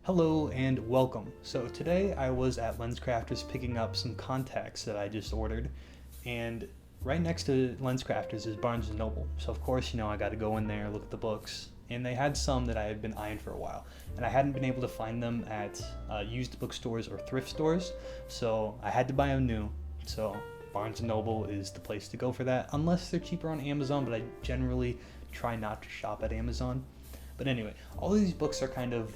Hello and welcome. So today I was at LensCrafters picking up some contacts that I just ordered, and right next to LensCrafters is Barnes & Noble. So of course, I got to go in there, look at the books, and they had some that I had been eyeing for a while, and I hadn't been able to find them at used bookstores or thrift stores, so I had to buy them new. So Barnes & Noble is the place to go for that, unless they're cheaper on Amazon, but I generally try not to shop at Amazon. But anyway, all of these books are kind of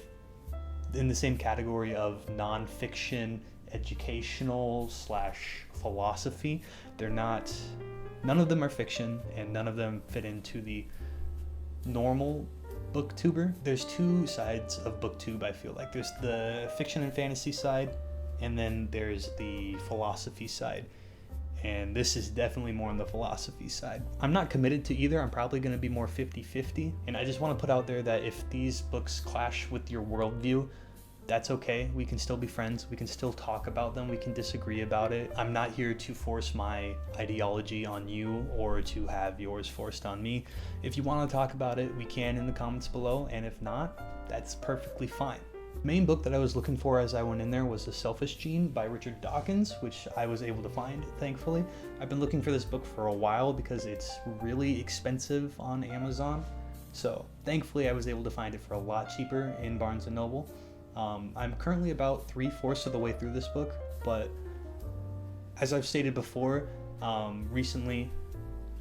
in the same category of nonfiction, educational / philosophy. None of them are fiction, and none of them fit into the normal booktuber. There's two sides of booktube, I feel like. There's the fiction and fantasy side, and then there's the philosophy side. And this is definitely more on the philosophy side. I'm not committed to either. I'm probably going to be more 50-50. And I just want to put out there that if these books clash with your worldview, that's okay. We can still be friends. We can still talk about them. We can disagree about it. I'm not here to force my ideology on you or to have yours forced on me. If you want to talk about it, we can in the comments below. And if not, that's perfectly fine. The main book that I was looking for as I went in there was The Selfish Gene by Richard Dawkins, which I was able to find, thankfully. I've been looking for this book for a while because it's really expensive on Amazon. So thankfully I was able to find it for a lot cheaper in Barnes & Noble. I'm currently about 3/4 of the way through this book, but as I've stated before, recently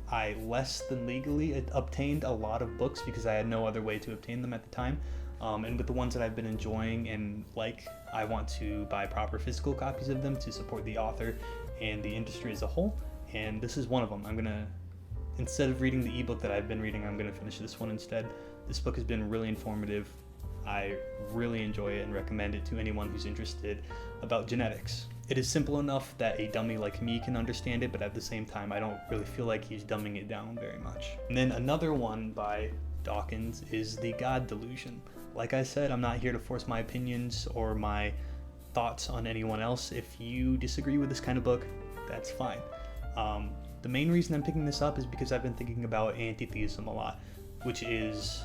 I less than legally obtained a lot of books because I had no other way to obtain them at the time. And with the ones that I've been enjoying and I want to buy proper physical copies of them to support the author and the industry as a whole. And this is one of them. Instead of reading the ebook that I've been reading, I'm gonna finish this one instead. This book has been really informative. I really enjoy it and recommend it to anyone who's interested about genetics. It is simple enough that a dummy like me can understand it, but at the same time, I don't really feel like he's dumbing it down very much. And then another one by Dawkins is The God Delusion. Like I said, I'm not here to force my opinions or my thoughts on anyone else. If you disagree with this kind of book, that's fine. The main reason I'm picking this up is because I've been thinking about anti-theism a lot, which is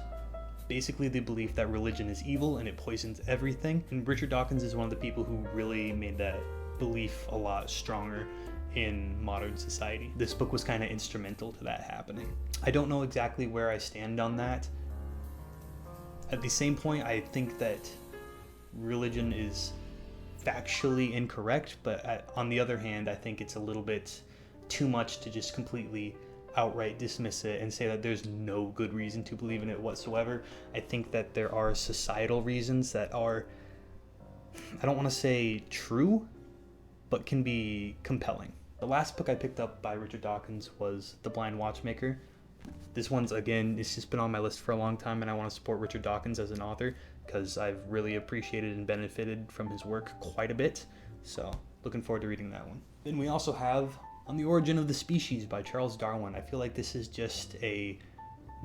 basically the belief that religion is evil and it poisons everything. And Richard Dawkins is one of the people who really made that belief a lot stronger in modern society. This book was kind of instrumental to that happening. I don't know exactly where I stand on that. At the same point, I think that religion is factually incorrect, but on the other hand, I think it's a little bit too much to just completely outright dismiss it and say that there's no good reason to believe in it whatsoever. I think that there are societal reasons that are, I don't want to say true, but can be compelling. The last book I picked up by Richard Dawkins was The Blind Watchmaker. This one's, again, it's just been on my list for a long time, and I want to support Richard Dawkins as an author because I've really appreciated and benefited from his work quite a bit. So looking forward to reading that one. Then we also have On the Origin of the Species by Charles Darwin. I feel like this is just a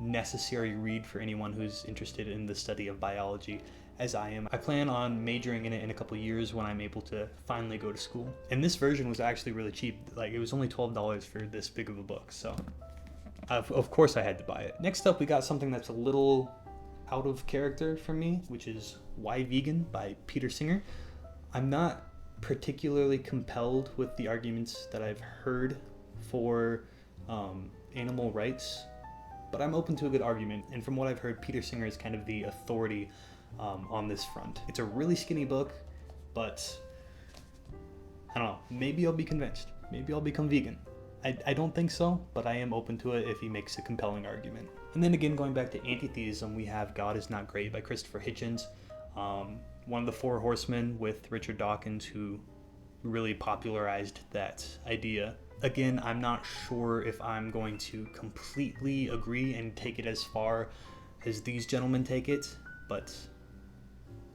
necessary read for anyone who's interested in the study of biology, as I am. I plan on majoring in it in a couple years when I'm able to finally go to school. And this version was actually really cheap. It was only $12 for this big of a book, so of course I had to buy it. Next up, we got something that's a little out of character for me, which is Why Vegan by Peter Singer. I'm not particularly compelled with the arguments that I've heard for animal rights, but I'm open to a good argument, and from what I've heard, Peter Singer is kind of the authority on this front. It's a really skinny book, but I don't know, maybe I'll be convinced. Maybe I'll become vegan. I don't think so, but I am open to it if he makes a compelling argument. And then again, going back to anti-theism, we have God Is Not Great by Christopher Hitchens. One of the Four Horsemen with Richard Dawkins, who really popularized that idea. Again, I'm not sure if I'm going to completely agree and take it as far as these gentlemen take it, but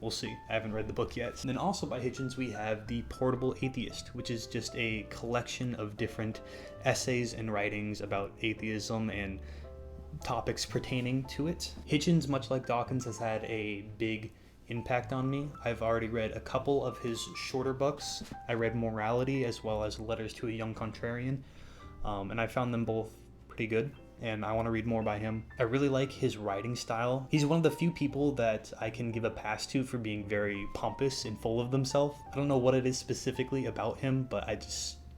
we'll see. I haven't read the book yet. And then also by Hitchens, we have The Portable Atheist, which is just a collection of different essays and writings about atheism and topics pertaining to it. Hitchens, much like Dawkins, has had a big impact on me. I've already read a couple of his shorter books. I read Morality as well as Letters to a Young Contrarian, and I found them both pretty good. and I want to read more by him. I really like his writing style. He's one of the few people that I can give a pass to for being very pompous and full of themselves. I don't know what it is specifically about him, but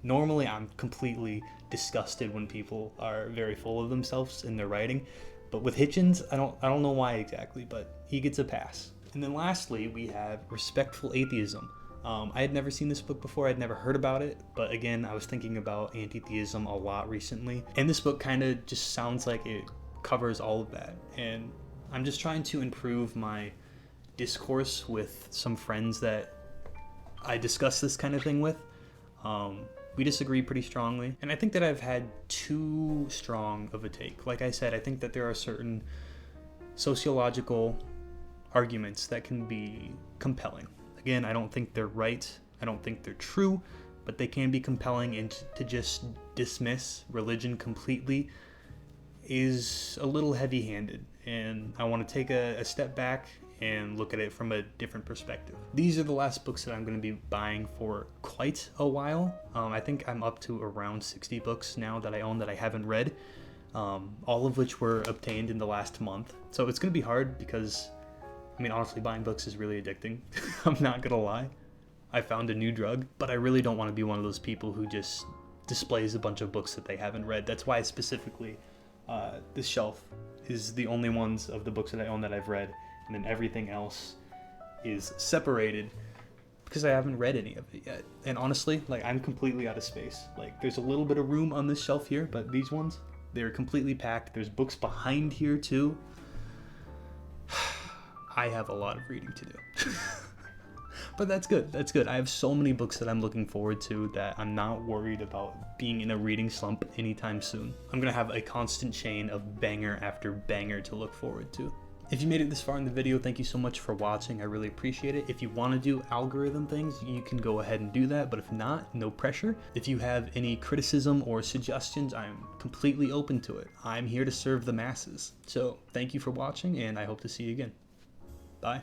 normally I'm completely disgusted when people are very full of themselves in their writing. But with Hitchens, I don't know why exactly, but he gets a pass. And then lastly, we have Respectful Atheism. I had never seen this book before, I'd never heard about it, but again, I was thinking about anti-theism a lot recently, and this book kind of just sounds like it covers all of that, and I'm just trying to improve my discourse with some friends that I discuss this kind of thing with. We disagree pretty strongly, and I think that I've had too strong of a take. Like I said, I think that there are certain sociological arguments that can be compelling. Again, I don't think they're right, I don't think they're true, but they can be compelling, and to just dismiss religion completely is a little heavy-handed, and I want to take a step back and look at it from a different perspective. These are the last books that I'm going to be buying for quite a while. I think I'm up to around 60 books now that I own that I haven't read, all of which were obtained in the last month. So it's going to be hard because, I mean, honestly, buying books is really addicting. I'm not gonna lie. I found a new drug, but I really don't want to be one of those people who just displays a bunch of books that they haven't read. That's why specifically this shelf is the only ones of the books that I own that I've read, and then everything else is separated because I haven't read any of it yet. And honestly, like, I'm completely out of space. Like, there's a little bit of room on this shelf here, but these ones, they're completely packed. There's books behind here too. I have a lot of reading to do. But that's good. That's good. I have so many books that I'm looking forward to that I'm not worried about being in a reading slump anytime soon. I'm going to have a constant chain of banger after banger to look forward to. If you made it this far in the video, thank you so much for watching. I really appreciate it. If you want to do algorithm things, you can go ahead and do that. But if not, no pressure. If you have any criticism or suggestions, I'm completely open to it. I'm here to serve the masses. So thank you for watching, and I hope to see you again. Bye.